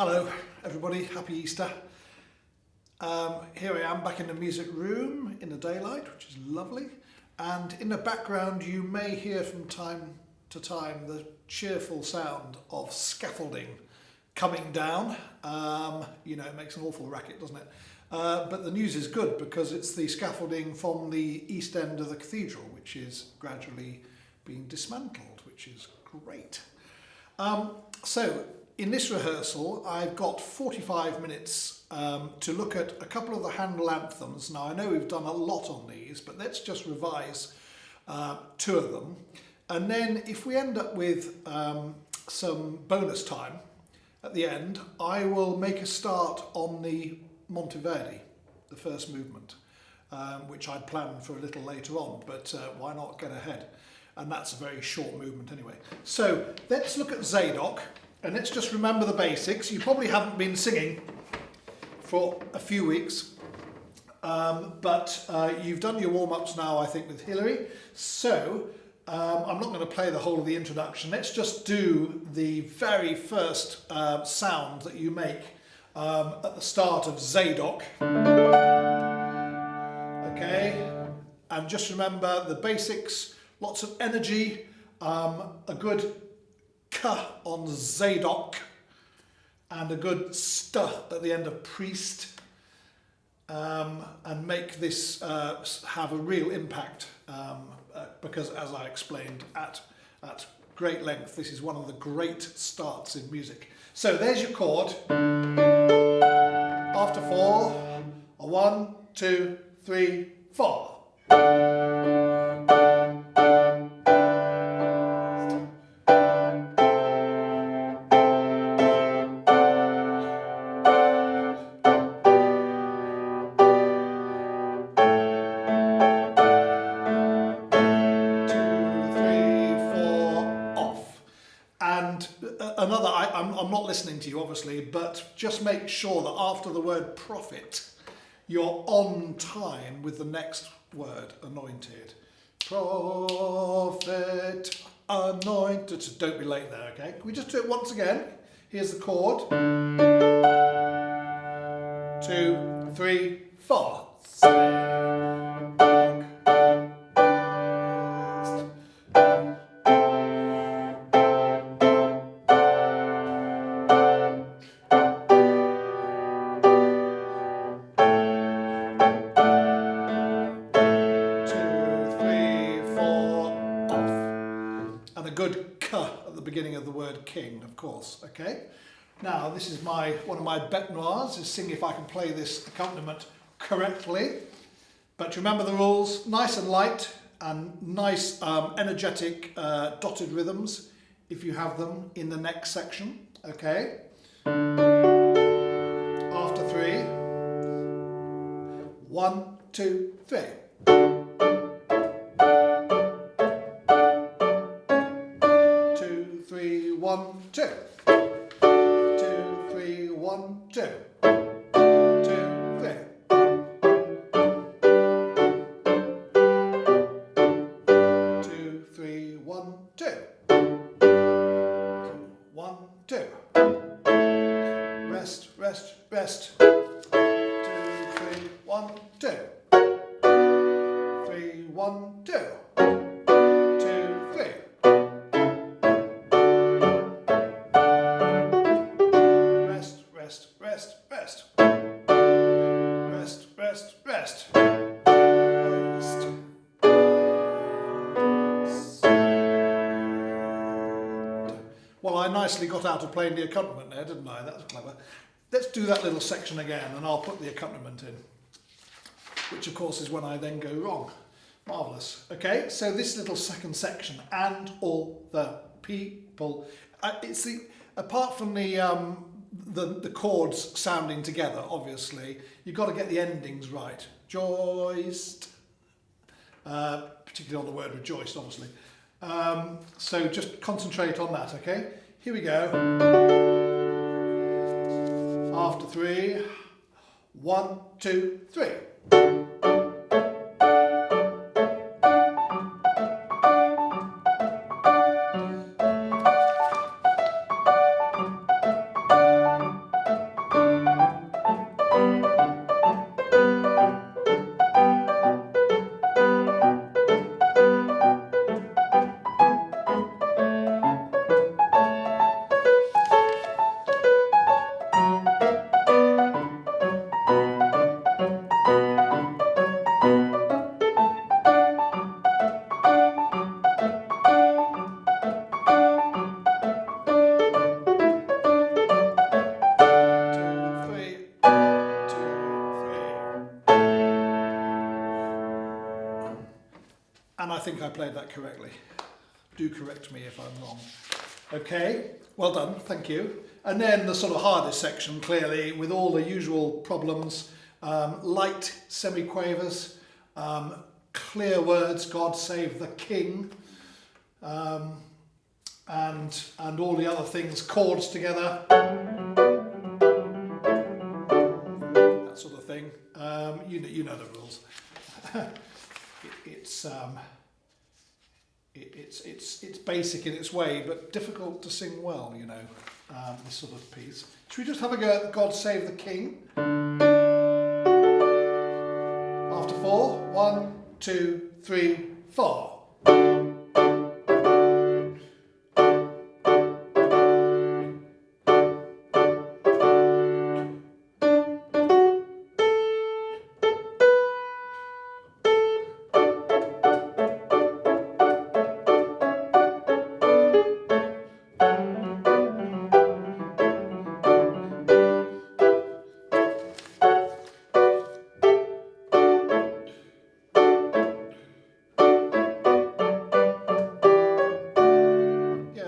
Hello everybody, happy Easter. Here I am back in the music room in the daylight, which is lovely. And in the background you may hear from time to time the cheerful sound of scaffolding coming down. It makes an awful racket, doesn't it? But the news is good because it's the scaffolding from the east end of the cathedral, which is gradually being dismantled, which is great. So in this rehearsal, I've got 45 minutes to look at a couple of the Handel anthems. Now, I know we've done a lot on these, but let's just revise two of them. And then if we end up with some bonus time at the end, I will make a start on the Monteverdi, the first movement, which I'd planned for a little later on, but why not get ahead? And that's a very short movement anyway. So let's look at Zadok. And let's just remember the basics. You probably haven't been singing for a few weeks, but you've done your warm-ups now, I think, with Hilary. So I'm not going to play the whole of the introduction. Let's just do the very first sound that you make at the start of Zadok. Okay, and just remember the basics, lots of energy, a good K on Zadok, and a good st at the end of priest, and make this have a real impact, because as I explained at great length, this is one of the great starts in music. So there's your chord. After 4, a 1, 2, 3, 4. I'm not listening to you, obviously, but just make sure that after the word prophet, you're on time with the next word, anointed. Prophet, anointed. So don't be late there, okay? Can we just do it once again? Here's the chord. 2, 3, 4. Beginning of the word king, of course. Okay, now this is one of my bête noires, is seeing if I can play this accompaniment correctly. But remember the rules: nice and light, and nice energetic dotted rhythms if you have them in the next section. Okay, after 3, 1, 2, 3. 1, 2. 2, 3, 1, 2. 2, 3. 2, 3, 1, 2. 1, 2. Rest, rest, rest. 2, 3, 1, 2. 3, 1, 2. 2, 3. Rest, rest. Rest, rest, rest. Rest. Well, I nicely got out of playing the accompaniment there, didn't I? That was clever. Let's do that little section again, and I'll put the accompaniment in, which of course is when I then go wrong. Marvellous. Okay, so this little second section, and all the people. It's apart from the chords sounding together, obviously, you've got to get the endings right. Joiced, particularly on the word rejoiced, obviously. So just concentrate on that, okay? Here we go. After 3, 1, 2, 3. played that correctly. Do correct me if I'm wrong. Okay, well done, thank you. And then the sort of hardest section, clearly, with all the usual problems, light semiquavers, clear words, God save the King, and all the other things, chords together, that sort of thing. You know the rules. It's basic in its way, but difficult to sing well, you know, this sort of piece. Should we just have a go at God Save the King? After 4, 1, 2, 3, 4.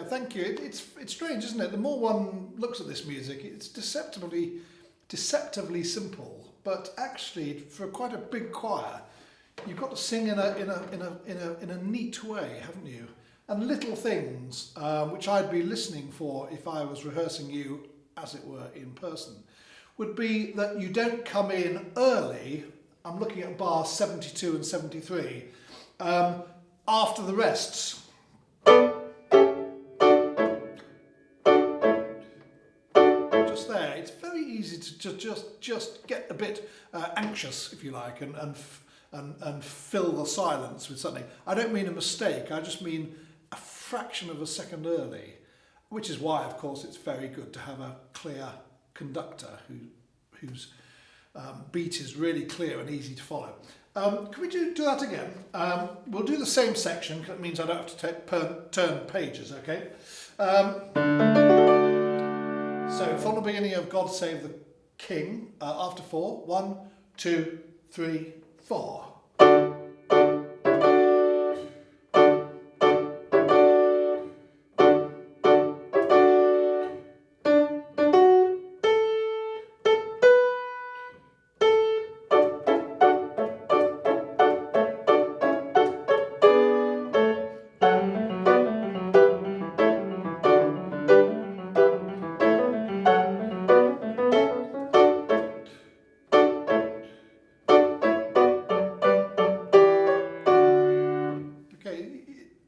Thank you. It's strange, isn't it? The more one looks at this music, it's deceptively simple. But actually, for quite a big choir, you've got to sing in a neat way, haven't you? And little things which I'd be listening for if I was rehearsing you, as it were, in person, would be that you don't come in early. I'm looking at bars 72 and 73 after the rests. There, it's very easy to just get a bit anxious, if you like, and fill the silence with something. I don't mean a mistake. I just mean a fraction of a second early, which is why, of course, it's very good to have a clear conductor whose beat is really clear and easy to follow. Can we do that again? We'll do the same section, because it means I don't have to turn pages. Okay. So from the beginning of God Save the King, after 4, 1, 2, 3, 4.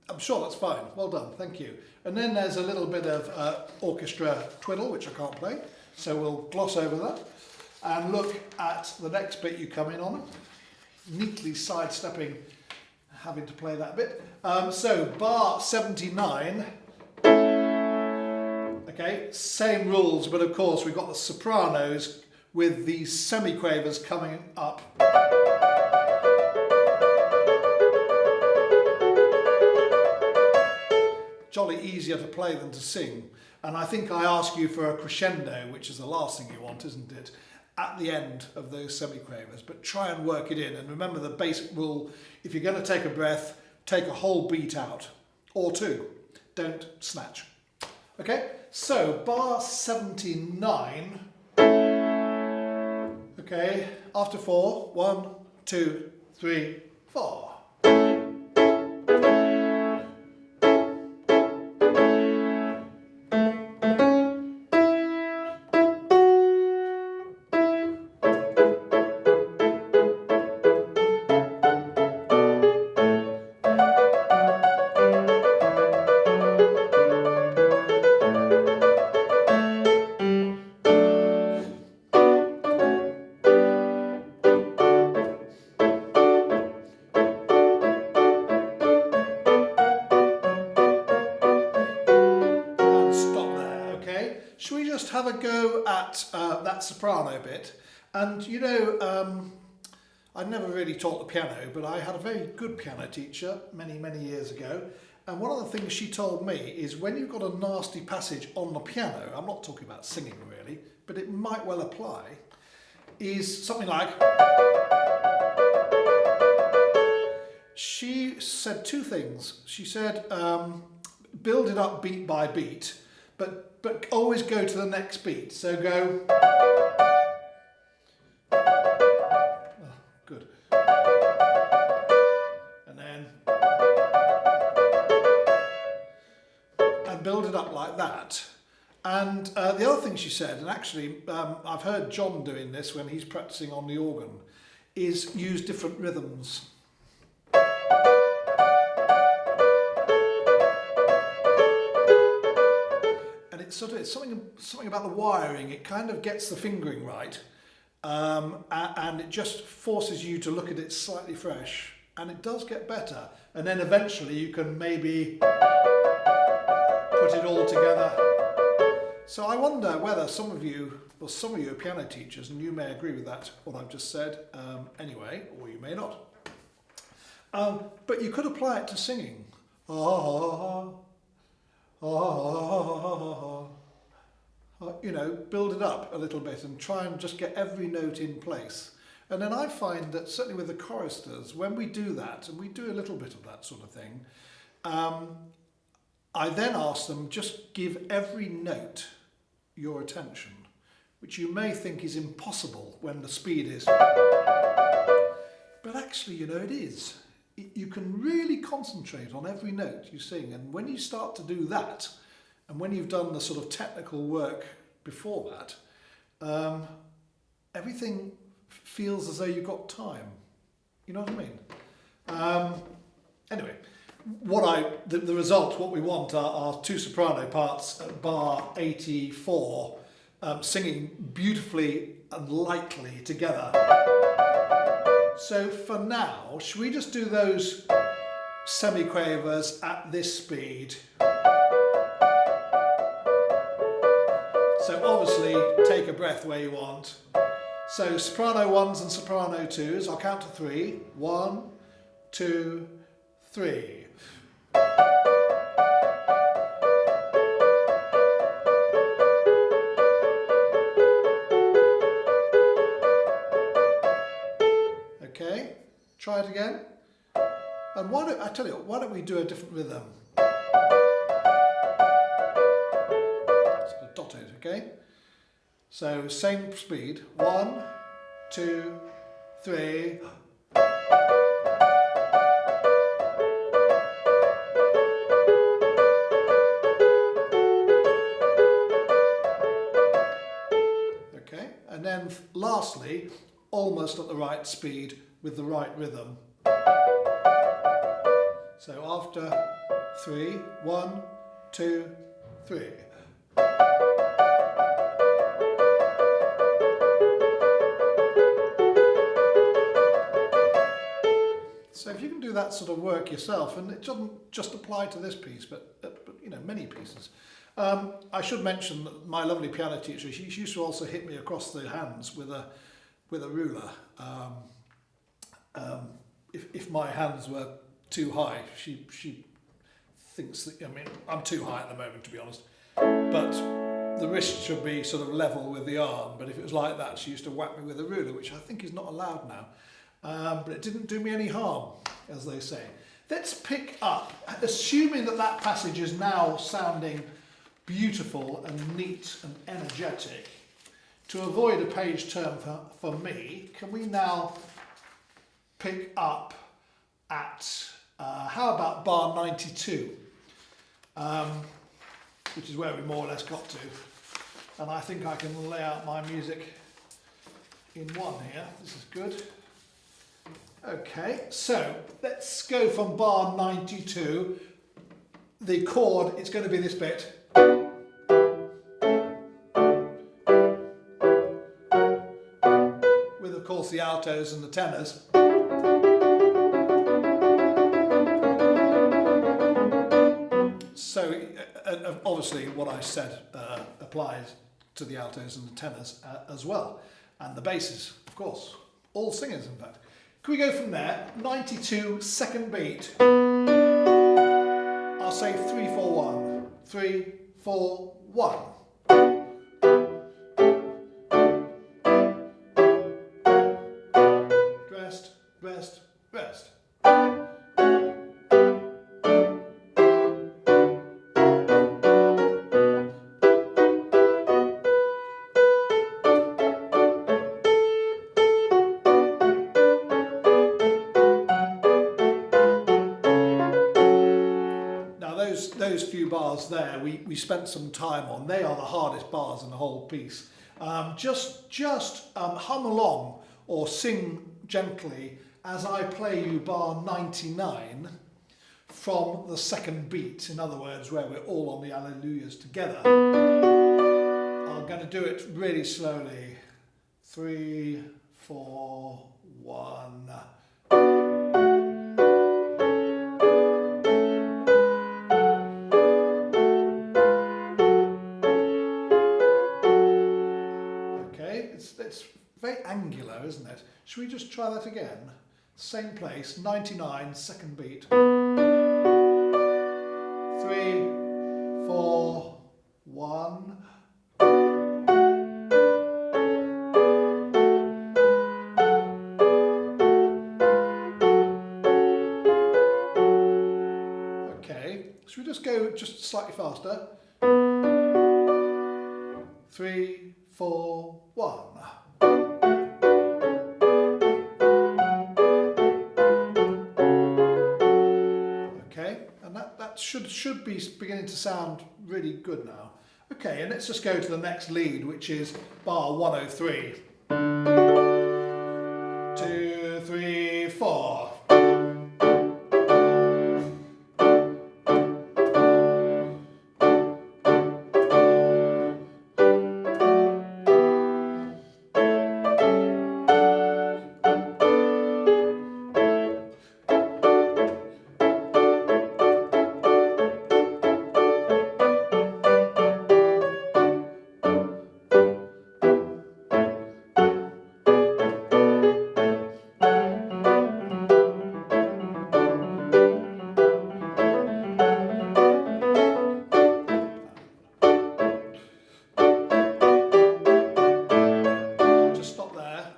I'm sure that's fine. Well done, thank you. And then there's a little bit of orchestra twiddle, which I can't play, so we'll gloss over that and look at the next bit you come in on, neatly sidestepping having to play that bit. So bar 79, okay, same rules, but of course we've got the sopranos with the semiquavers coming up. Jolly easier to play than to sing. And I think I ask you for a crescendo, which is the last thing you want, isn't it? At the end of those semiquavers, but try and work it in. And remember the basic rule, if you're going to take a breath, take a whole beat out, or two. Don't snatch. Okay, so bar 79. Okay, after 4, 1, 2, 3, 4. Should we just have a go at that soprano bit? And you know, I never really taught the piano, but I had a very good piano teacher many, many years ago. And one of the things she told me is when you've got a nasty passage on the piano, I'm not talking about singing really, but it might well apply, is something like... She said two things. She said, build it up beat by beat, but always go to the next beat. So go. Oh, good. And then. And build it up like that. And the other thing she said, and actually I've heard John doing this when he's practicing on the organ, is use different rhythms. And it's something about the wiring. It kind of gets the fingering right, and it just forces you to look at it slightly fresh, and it does get better. And then eventually you can maybe put it all together. So I wonder whether some of you are piano teachers, and you may agree with that, what I've just said, anyway, or you may not. But you could apply it to singing. You know, build it up a little bit and try and just get every note in place. And then I find that certainly with the choristers, when we do that, and we do a little bit of that sort of thing, I then ask them, just give every note your attention, which you may think is impossible when the speed is. But actually, you know, it is. You can really concentrate on every note you sing, and when you start to do that, and when you've done the sort of technical work before that, everything feels as though you've got time. You know what I mean? Anyway, the result, what we want are two soprano parts at bar 84, singing beautifully and lightly together. So for now, should we just do those semiquavers at this speed? So obviously, take a breath where you want. So soprano ones and soprano twos, I'll count to three. 1, 2, 3. Okay, try it again. And why don't we do a different rhythm? Sort of dotted, okay? So same speed. 1, 2, 3. Okay, and then lastly, almost at the right speed with the right rhythm. So after 3, 1, 2, 3. So if you can do that sort of work yourself, and it doesn't just apply to this piece, but you know, many pieces. I should mention that my lovely piano teacher, she used to also hit me across the hands with a ruler. If my hands were too high, she thinks that, I mean, I'm too high at the moment, to be honest, but the wrist should be sort of level with the arm. But if it was like that, she used to whack me with a ruler, which I think is not allowed now. But it didn't do me any harm, as they say. Let's pick up, assuming that passage is now sounding beautiful and neat and energetic. To avoid a page turn for me, can we now pick up at, how about bar 92, which is where we more or less got to. And I think I can lay out my music in one here. This is good. Okay, so let's go from bar 92. The chord, it's going to be this bit. With, of course, the altos and the tenors. So, obviously, what I said applies to the altos and the tenors as well. And the basses, of course. All singers, in fact. Can we go from there? 92, second beat. I'll say 3, 4, 1. 3, 4, 1. Rest, rest, rest. those few bars there, we spent some time on. They are the hardest bars in the whole piece. Just hum along or sing gently as I play you bar 99 from the second beat. In other words, where we're all on the Alleluias together. I'm going to do it really slowly. 3, 4, 1. It's very angular, isn't it? Should we just try that again? Same place, 99, second beat. 3, 4, 1. Okay, should we just go just slightly faster? 3, 4, 1. Okay, and that should be beginning to sound really good now. Okay, and let's just go to the next lead, which is bar 103. 2, 3, 4.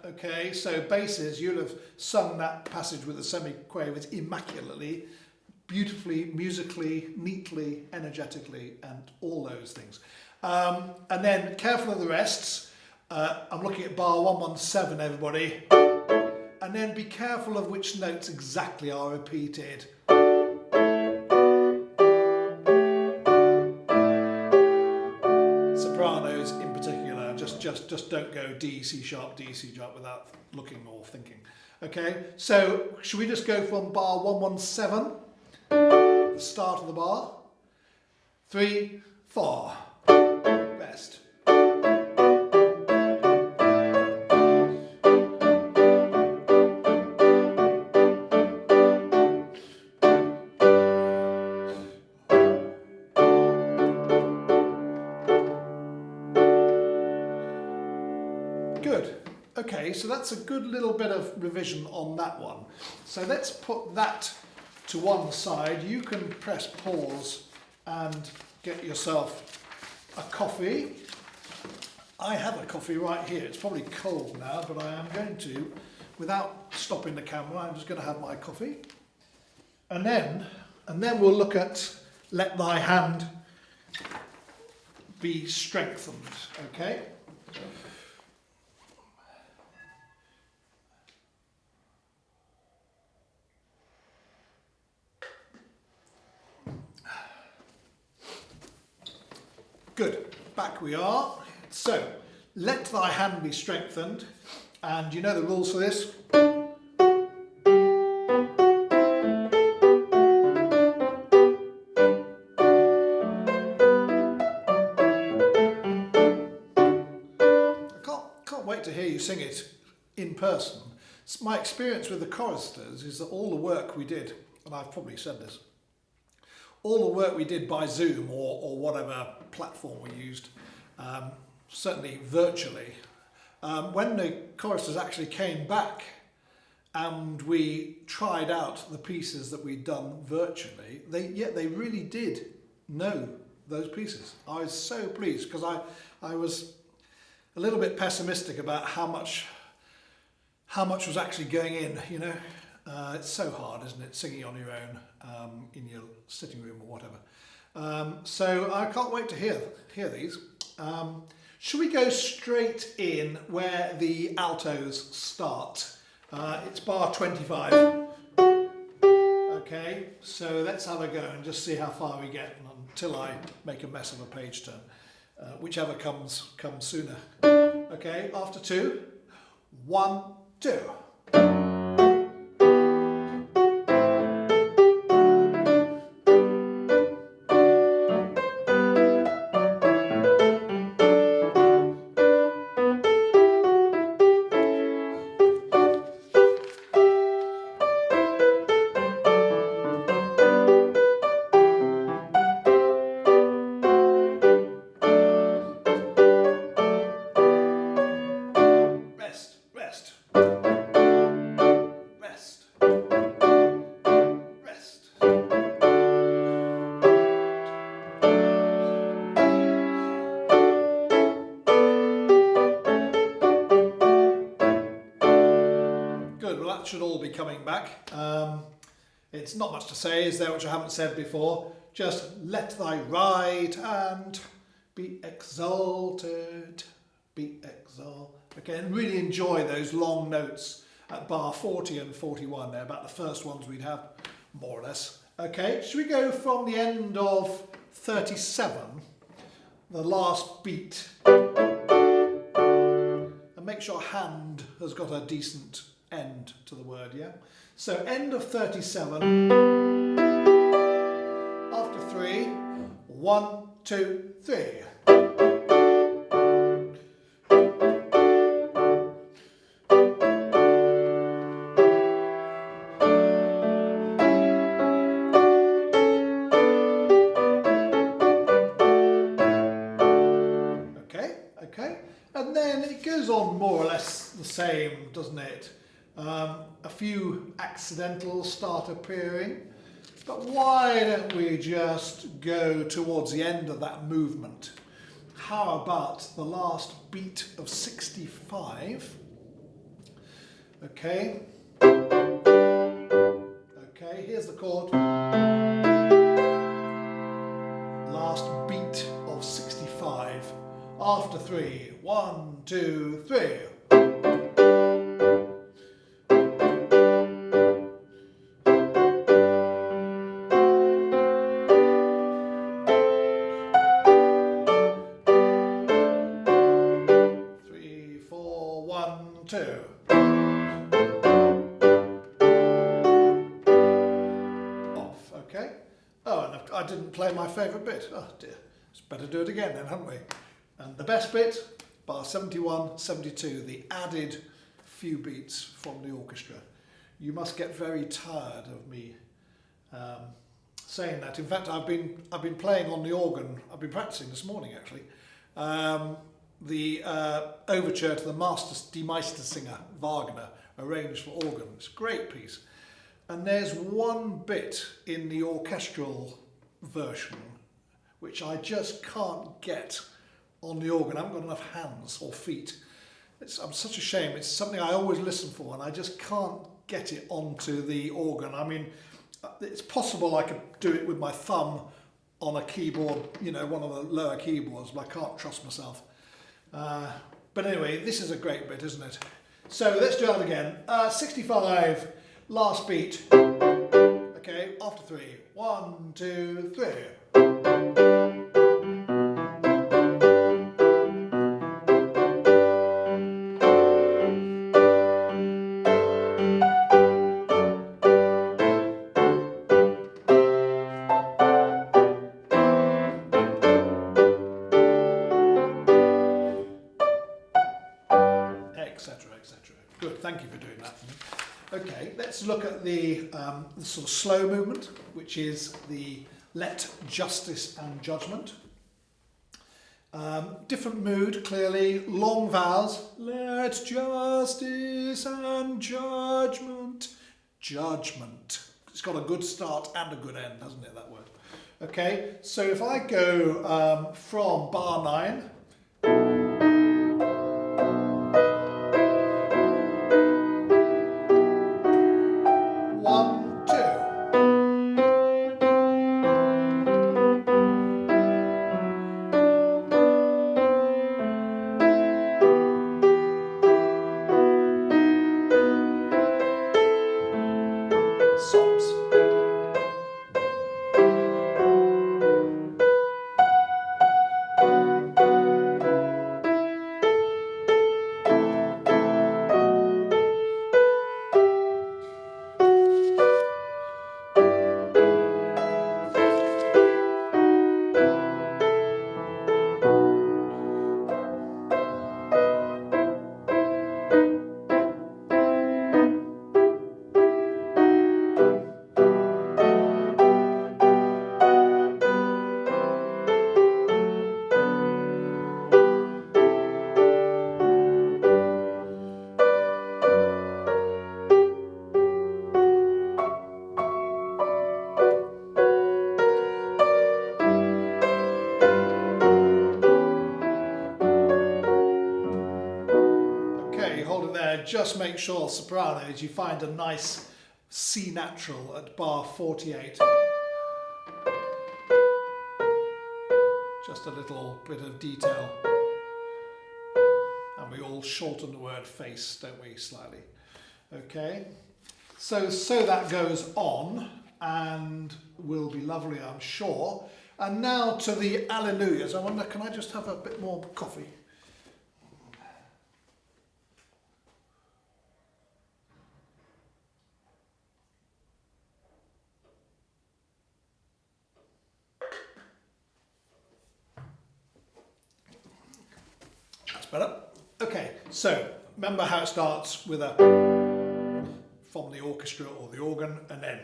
Okay, so basses, you'll have sung that passage with the semiquavers immaculately, beautifully, musically, neatly, energetically, and all those things. And then careful of the rests. I'm looking at bar 117, everybody. And then be careful of which notes exactly are repeated. Sopranos in particular, just don't go D, C sharp without looking or thinking. Okay, so should we just go from bar 117, the start of the bar? 3, 4, rest. Good. Okay, so that's a good little bit of revision on that one. So let's put that to one side. You can press pause and get yourself a coffee. I have a coffee right here. It's probably cold now, but I am going to, without stopping the camera, I'm just going to have my coffee. And then we'll look at Let Thy Hand Be Strengthened, okay? Good, back we are. So, let thy hand be strengthened, and you know the rules for this? I can't wait to hear you sing it in person. My experience with the choristers is that all the work we did, and I've probably said this, all the work we did by Zoom or whatever platform we used, certainly virtually, when the choristers actually came back and we tried out the pieces that we'd done virtually, they really did know those pieces. I was so pleased because I was a little bit pessimistic about how much was actually going in, you know. It's so hard, isn't it, singing on your own in your sitting room or whatever. So I can't wait to hear these. Should we go straight in where the altos start? It's bar 25. Okay, so let's have a go and just see how far we get until I make a mess of a page turn. Whichever comes sooner. Okay, after 2, 1, 2. Rest, rest, rest, rest. Good, well that should all be coming back. It's not much to say, is there, which I haven't said before. Just let thy right hand be exalted, be exalted. Okay, and really enjoy those long notes at bar 40 and 41. They're about the first ones we'd have, more or less. Okay, should we go from the end of 37, the last beat, and make sure hand has got a decent end to the word, yeah? So end of 37, after 3, 1, 2, 3. Okay, and then it goes on more or less the same, doesn't it? A few accidentals start appearing, but why don't we just go towards the end of that movement? How about the last beat of 65? Okay. Okay, here's the chord. Last beat of 65. After 3, 1, 2, 3. 3, 4, 1, 2. Off, okay. Oh, and I didn't play my favourite bit. Oh dear. It's better do it again then, haven't we? And the best bit, bar 71, 72, the added few beats from the orchestra. You must get very tired of me saying that. In fact, I've been playing on the organ. I've been practicing this morning actually. The overture to the Die Meistersinger, Wagner, arranged for organ. It's a great piece. And there's one bit in the orchestral version which I just can't get on the organ. I haven't got enough hands or feet. I'm such a shame. It's something I always listen for and I just can't get it onto the organ. I mean, it's possible I could do it with my thumb on a keyboard, you know, one of the lower keyboards, but I can't trust myself. But anyway, this is a great bit, isn't it? So let's do that again. 65, last beat. Okay, after 3. 1, 2, 3. etc., etc. Good, thank you for doing that for me. Okay, let's look at the sort of slow movement, which is the let justice and judgment. Different mood, clearly, long vowels. Let justice and judgment. Judgment. It's got a good start and a good end, hasn't it, that word? Okay, so if I go from bar 9, stops. just make sure sopranos you find a nice C natural at bar 48. Just a little bit of detail. And we all shorten the word face, don't we, slightly? Okay, so that goes on and will be lovely, I'm sure. And now to the Alleluias. I wonder, can I just have a bit more coffee? That's better. Okay, so remember how it starts with a from the orchestra or the organ, and then.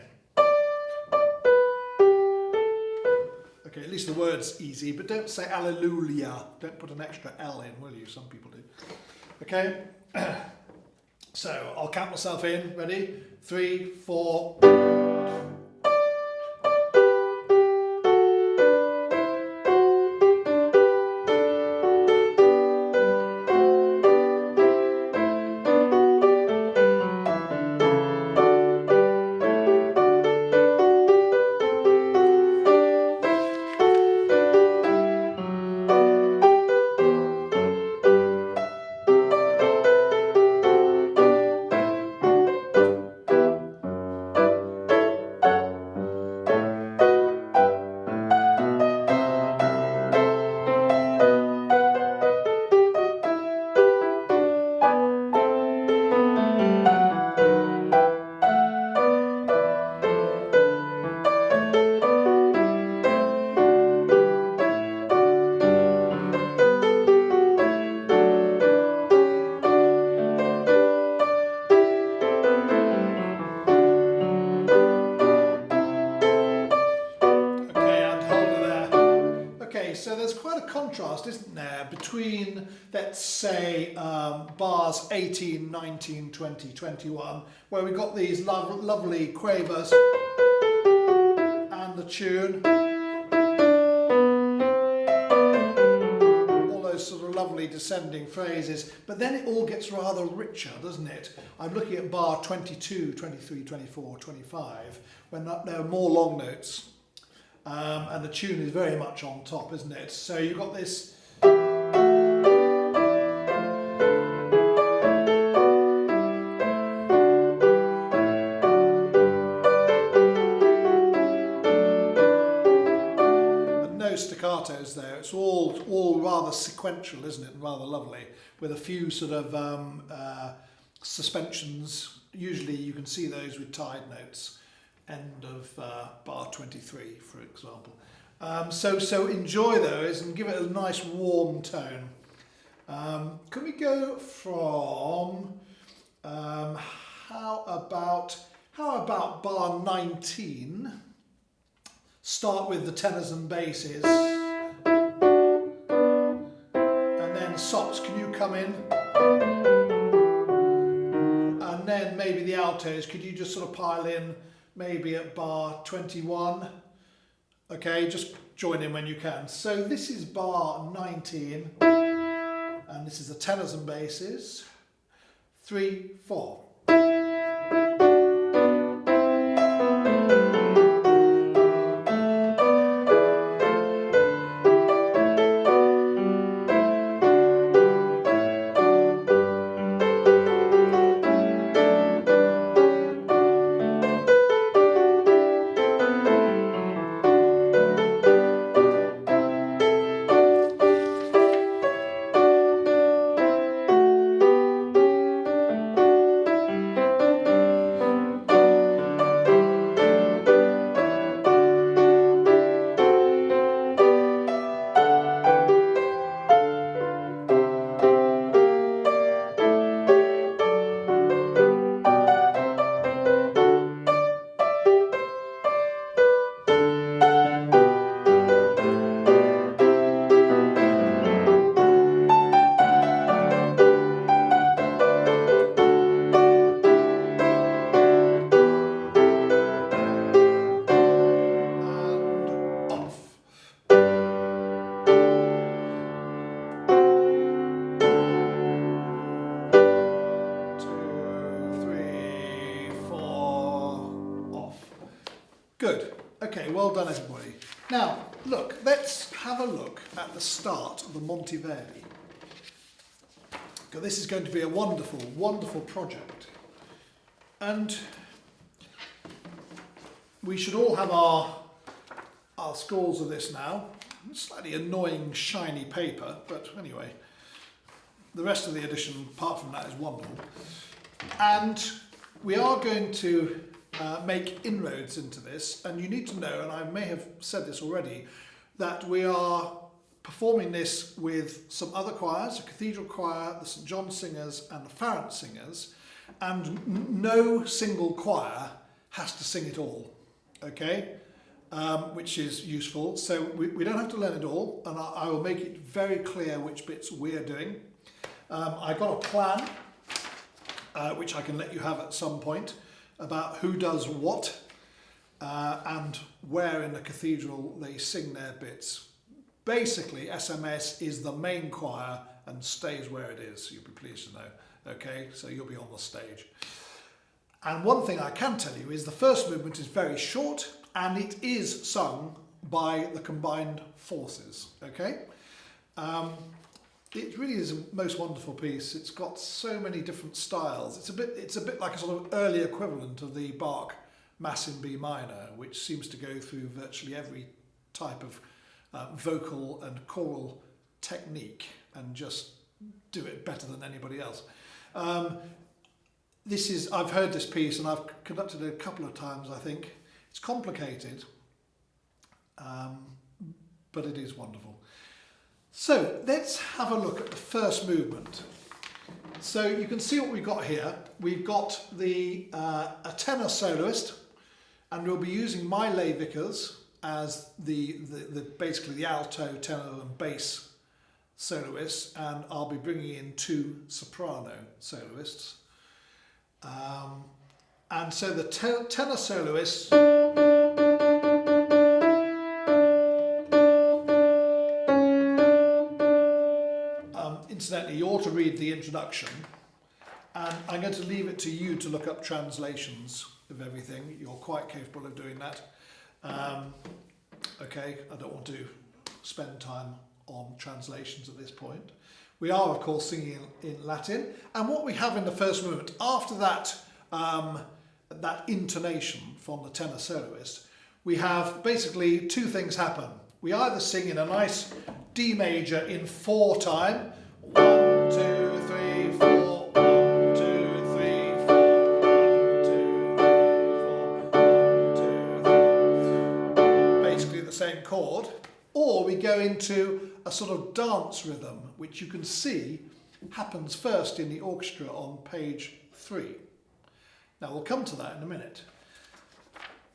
Okay, at least the word's easy, but don't say Alleluia. Don't put an extra L in, will you? Some people do. Okay, so I'll count myself in. Ready? 3, 4. So there's quite a contrast, isn't there, between, let's say, bars 18, 19, 20, 21, where we've got these lovely quavers and the tune, all those sort of lovely descending phrases, but then it all gets rather richer, doesn't it? I'm looking at bar 22, 23, 24, 25, when there are more long notes. And the tune is very much on top, isn't it? So you've got this. And no staccatos there. It's all rather sequential, isn't it? And rather lovely, with a few sort of suspensions. Usually you can see those with tied notes. End of bar 23, for example. So enjoy those and give it a nice warm tone. Can we go from how about bar 19? Start with the tenors and basses, and then sops. Can you come in? And then maybe the altos. Could you just sort of pile in? Maybe at bar 21. Okay, just join in when you can. So this is bar 19, and this is the tenors and basses. 3, 4. Now, look, let's have a look at the start of the Monteverdi. This is going to be a wonderful, wonderful project. And we should all have our scores of this now. Slightly annoying, shiny paper, but anyway, the rest of the edition, apart from that, is wonderful. And we are going to make inroads into this, and you need to know, and I may have said this already, that we are performing this with some other choirs, a cathedral choir, the St John Singers and the Farrant Singers, and no single choir has to sing it all, okay? Which is useful. So we don't have to learn it all, and I will make it very clear which bits we're doing. I got a plan, which I can let you have at some point, about who does what and where in the cathedral they sing their bits. Basically, SMS is the main choir and stays where it is, you'll be pleased to know. Okay, so you'll be on the stage. And one thing I can tell you is the first movement is very short and it is sung by the combined forces. Okay, it really is a most wonderful piece. It's got so many different styles. It's a bit like a sort of early equivalent of the Bach Mass in B minor, which seems to go through virtually every type of vocal and choral technique and just do it better than anybody else. I've heard this piece and I've conducted it a couple of times, I think. It's complicated, but it is wonderful. So let's have a look at the first movement. So you can see what we've got here. We've got a tenor soloist, and we'll be using my lay vicars as basically the alto, tenor and bass soloists, and I'll be bringing in 2 soprano soloists. And so the tenor soloists incidentally, you ought to read the introduction, and I'm going to leave it to you to look up translations of everything. You're quite capable of doing that. Okay, I don't want to spend time on translations at this point. We are, of course, singing in Latin, and what we have in the first movement, after that, that intonation from the tenor soloist, we have basically 2 things happen. We either sing in a nice D major in 4 time, 1, 2, 3, 4, 1, 2, 3, 4, 1, 2, 3, 4, 1, 2, 3. Basically the same chord, or we go into a sort of dance rhythm, which you can see happens first in the orchestra on page 3. Now we'll come to that in a minute.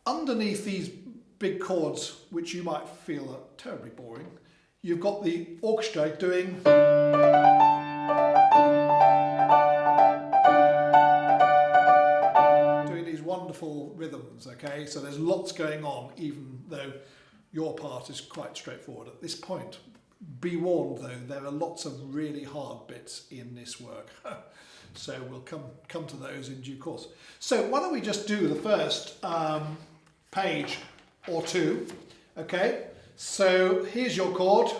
Underneath these big chords, which you might feel are terribly boring, you've got the orchestra doing these wonderful rhythms, okay? So there's lots going on, even though your part is quite straightforward. At this point, be warned though, there are lots of really hard bits in this work. So we'll come to those in due course. So why don't we just do the first page or 2, okay? So here's your chord.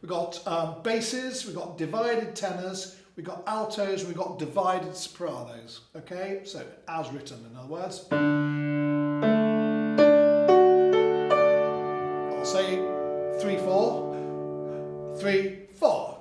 We've got basses, we've got divided tenors, we've got altos, we've got divided sopranos, okay? So as written, in other words. I'll say 3, 4, 3, 4.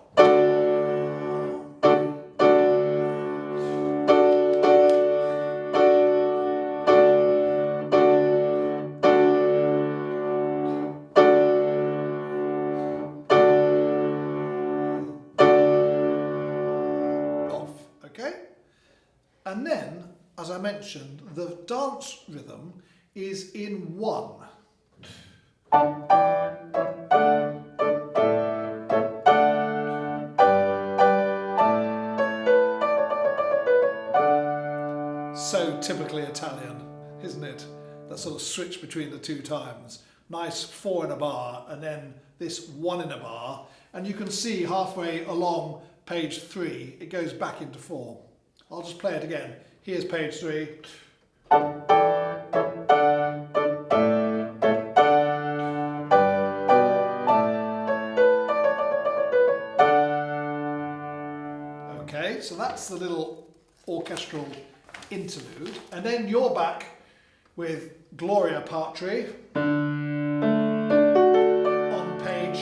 And then, as I mentioned, the dance rhythm is in 1. So typically Italian, isn't it? That sort of switch between the 2 times. Nice 4 in a bar, and then this 1 in a bar. And you can see halfway along page 3, it goes back into 4. I'll just play it again. Here's page 3. so that's the little orchestral interlude. And then you're back with Gloria Patri on page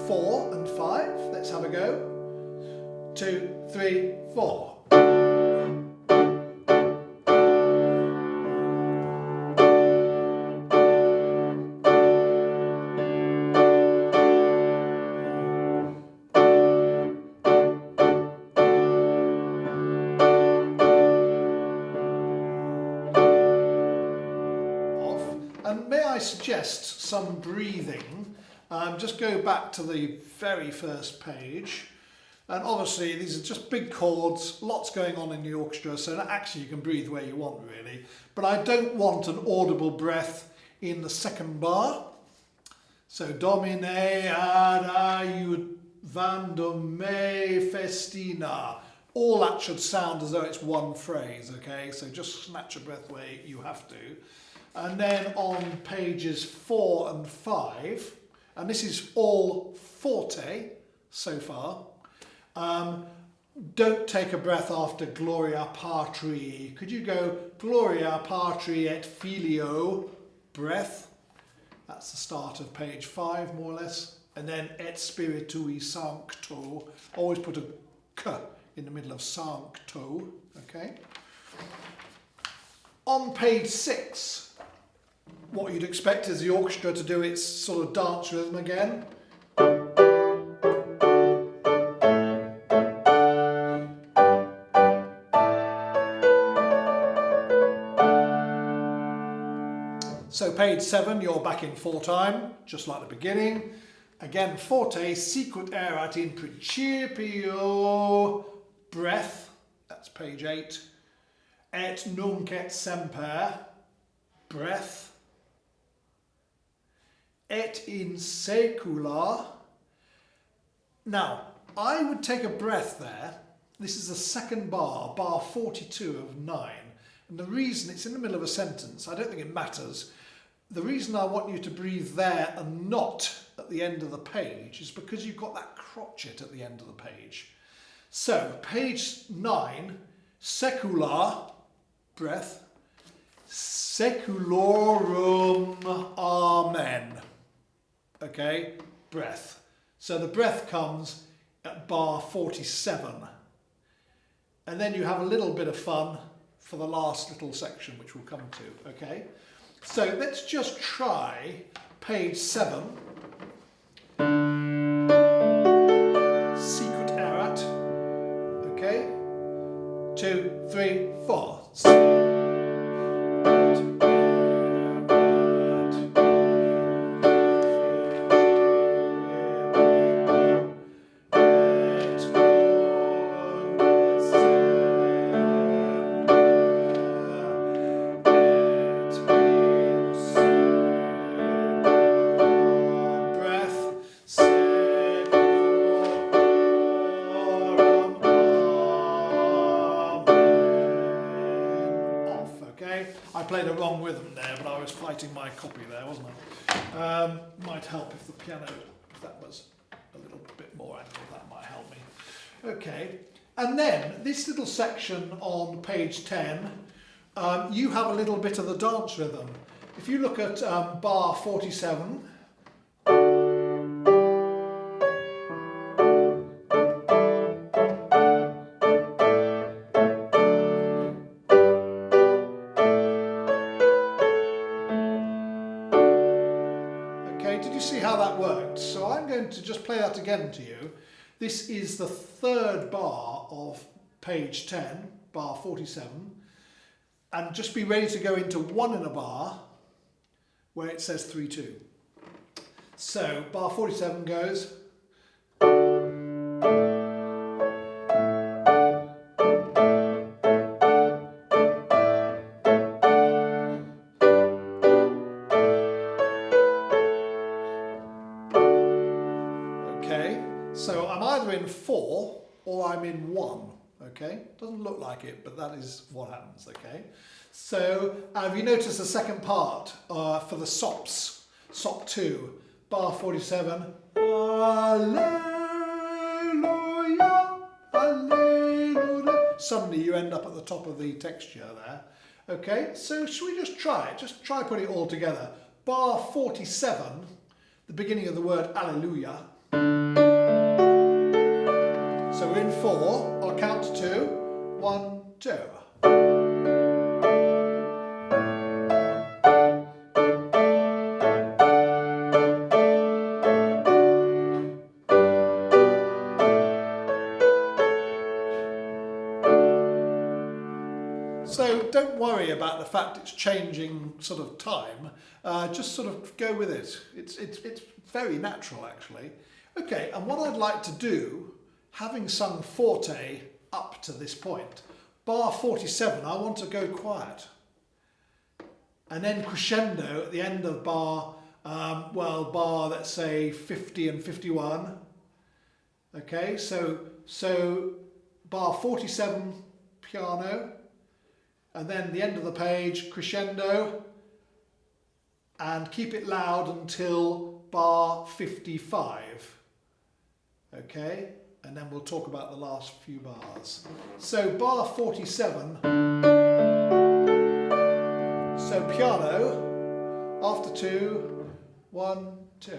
4 and 5. Let's have a go. 2, 3, 4. And may I suggest some breathing? Just go back to the very first page. And obviously these are just big chords, lots going on in the orchestra, so actually you can breathe where you want really. But I don't want an audible breath in the second bar. So Domine ad aiutandum me festina. All that should sound as though it's one phrase, okay? So just snatch a breath where you have to. And then on pages 4 and 5, and this is all forte so far, don't take a breath after Gloria Patri. Could you go Gloria Patri et Filio, breath? That's the start of page 5 more or less. And then et Spiritui Sancto, always put a K in the middle of Sancto, okay? On page 6, what you'd expect is the orchestra to do its sort of dance rhythm again. So page 7, you're back in 4 time, just like the beginning. Again, forte, sicut erat in principio, breath, that's page 8. Et nunc et semper, breath. Et in secula. Now, I would take a breath there. This is the second bar, bar 42 of 9. And the reason it's in the middle of a sentence, I don't think it matters. The reason I want you to breathe there and not at the end of the page is because you've got that crotchet at the end of the page. So, page 9, secula, breath, seculorum, amen. Okay, breath. So the breath comes at bar 47. And then you have a little bit of fun for the last little section, which we'll come to, okay? So let's just try page 7. Sicut erat. Okay? 2, 3, 4. I played a wrong rhythm there, but I was fighting my copy there, wasn't I? Might help if the piano, if that was a little bit more accurate, that might help me. Okay, and then this little section on page 10, you have a little bit of the dance rhythm. If you look at bar 47, see how that worked. So I'm going to just play that again to you. This is the third bar of page 10, bar 47. And just be ready to go into 1 in a bar where it says 3-2. So bar 47 goes. So I'm either in 4 or I'm in 1, okay? Doesn't look like it, but that is what happens, okay? So have you noticed the second part for the sops, sop 2, bar 47, Alleluia, Alleluia. suddenly you end up at the top of the texture there. Okay, so should we just try it? Just try putting it all together. Bar 47, the beginning of the word Alleluia. So we're in 4. I'll count to 2. 1, 2. So don't worry about the fact it's changing sort of time. Just sort of go with it. It's very natural actually. Okay, and what I'd like to do, having sung forte up to this point, bar 47, I want to go quiet. And then crescendo at the end of bar, bar let's say 50 and 51. Okay, so bar 47 piano, and then the end of the page crescendo, and keep it loud until bar 55. Okay, and then we'll talk about the last few bars. So bar 47, so piano, after 2, 1, 2.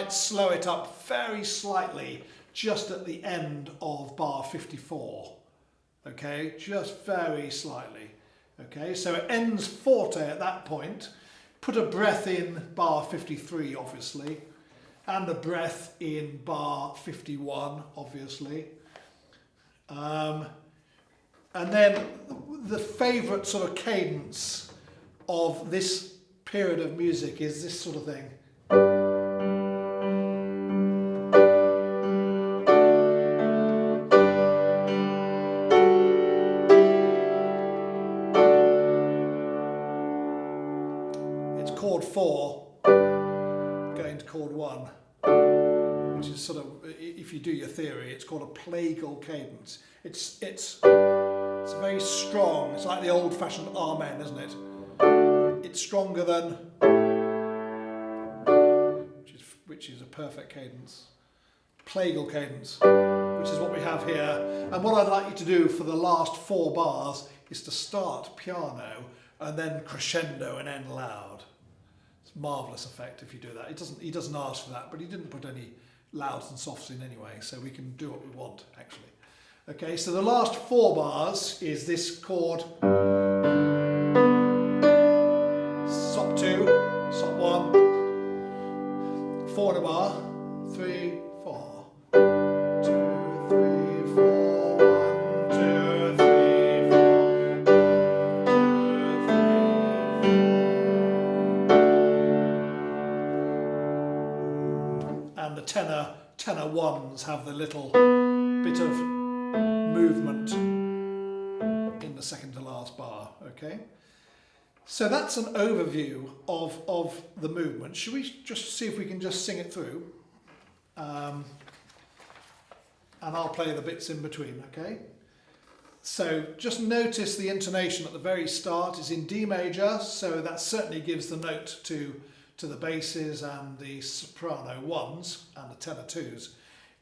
Slow it up very slightly just at the end of bar 54. Okay, just very slightly. Okay, so it ends forte at that point. Put a breath in bar 53 obviously, and a breath in bar 51 obviously. And then the favourite sort of cadence of this period of music is this sort of thing. Chord 4 going to chord 1, which is sort of, if you do your theory, it's called a plagal cadence. It's very strong. It's like the old-fashioned amen, isn't it? It's stronger than, which is a perfect cadence. Plagal cadence, which is what we have here. And what I'd like you to do for the last 4 bars is to start piano and then crescendo and end loud. Marvellous effect if you do that. He doesn't ask for that, but he didn't put any louds and softs in anyway, so we can do what we want actually. Okay, so the last 4 bars is this chord, sop 2, sop 1, 4 in a bar, 3, 4. 2, 3, 4, 1, 2, 3, 4. And the tenor ones have the little bit of movement in the second to last bar, okay? So that's an overview of the movement. Should we just see if we can just sing it through? And I'll play the bits in between, okay? So just notice the intonation at the very start is in D major, so that certainly gives the note to the basses and the soprano 1s and the tenor 2s.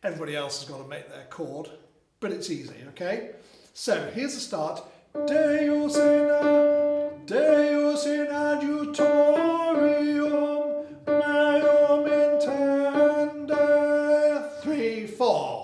Everybody else has got to make their chord, but it's easy, okay? So here's the start. Deus in adiutorium meum intende. 3, 4.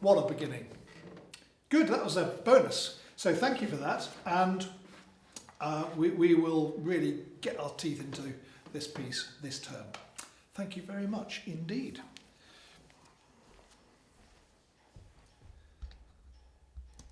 What a beginning. Good, that was a bonus. So thank you for that. And we will really get our teeth into this piece this term. Thank you very much indeed.